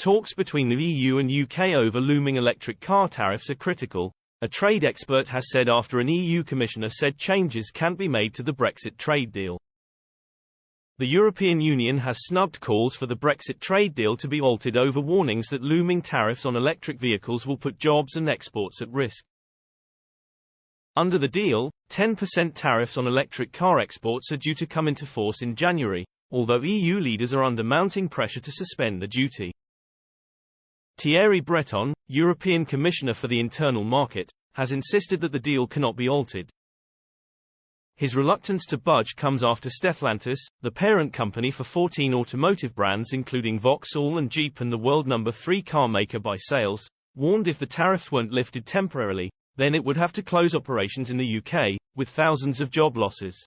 Talks between the EU and UK over looming electric car tariffs are critical, a trade expert has said after an EU commissioner said changes can't be made to the Brexit trade deal. The European Union has snubbed calls for the Brexit trade deal to be altered over warnings that looming tariffs on electric vehicles will put jobs and exports at risk. Under the deal, 10% tariffs on electric car exports are due to come into force in January, although EU leaders are under mounting pressure to suspend the duty. Thierry Breton, European Commissioner for the Internal Market, has insisted that the deal cannot be altered. His reluctance to budge comes after Stellantis, the parent company for 14 automotive brands including Vauxhall and Jeep and the world number 3 car maker by sales, warned if the tariffs weren't lifted temporarily, then it would have to close operations in the UK, with thousands of job losses.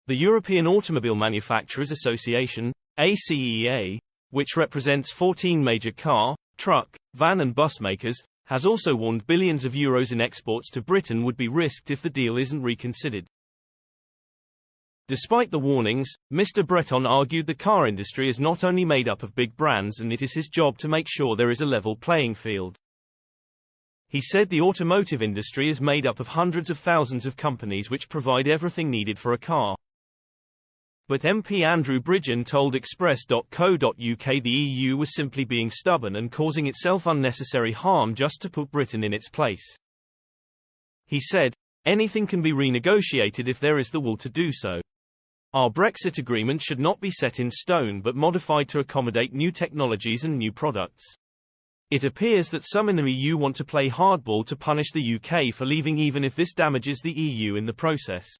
The European Automobile Manufacturers Association, ACEA, which represents 14 major car, truck, van and bus makers, has also warned billions of euros in exports to Britain would be risked if the deal isn't reconsidered. Despite the warnings, Mr. Breton argued the car industry is not only made up of big brands and it is his job to make sure there is a level playing field. He said the automotive industry is made up of hundreds of thousands of companies which provide everything needed for a car. But MP Andrew Bridgen told Express.co.uk the EU was simply being stubborn and causing itself unnecessary harm just to put Britain in its place. He said, "Anything can be renegotiated if there is the will to do so. Our Brexit agreement should not be set in stone but modified to accommodate new technologies and new products. It appears that some in the EU want to play hardball to punish the UK for leaving even if this damages the EU in the process."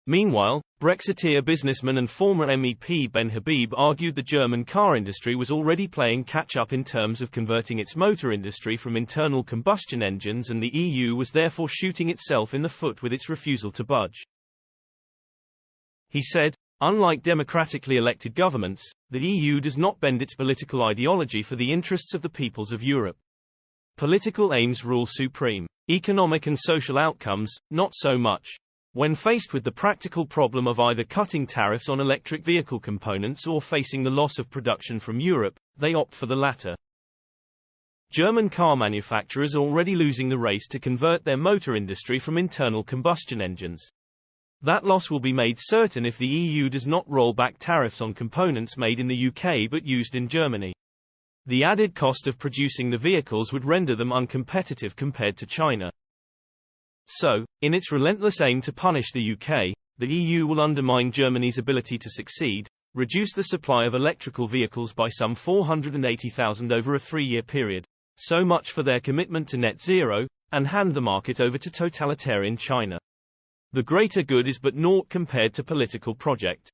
Meanwhile, Brexiteer businessman and former MEP Ben Habib argued the German car industry was already playing catch-up in terms of converting its motor industry from internal combustion engines and the EU was therefore shooting itself in the foot with its refusal to budge. He said, "Unlike democratically elected governments, the EU does not bend its political ideology for the interests of the peoples of Europe. Political aims rule supreme. Economic and social outcomes, not so much. When faced with the practical problem of either cutting tariffs on electric vehicle components or facing the loss of production from Europe, they opt for the latter." German car manufacturers are already losing the race to convert their motor industry from internal combustion engines. That loss will be made certain if the EU does not roll back tariffs on components made in the UK but used in Germany. The added cost of producing the vehicles would render them uncompetitive compared to China. So, in its relentless aim to punish the UK, the EU will undermine Germany's ability to succeed, reduce the supply of electrical vehicles by some 480,000 over a 3-year period, so much for their commitment to net zero, and hand the market over to totalitarian China. The greater good is but naught compared to political project.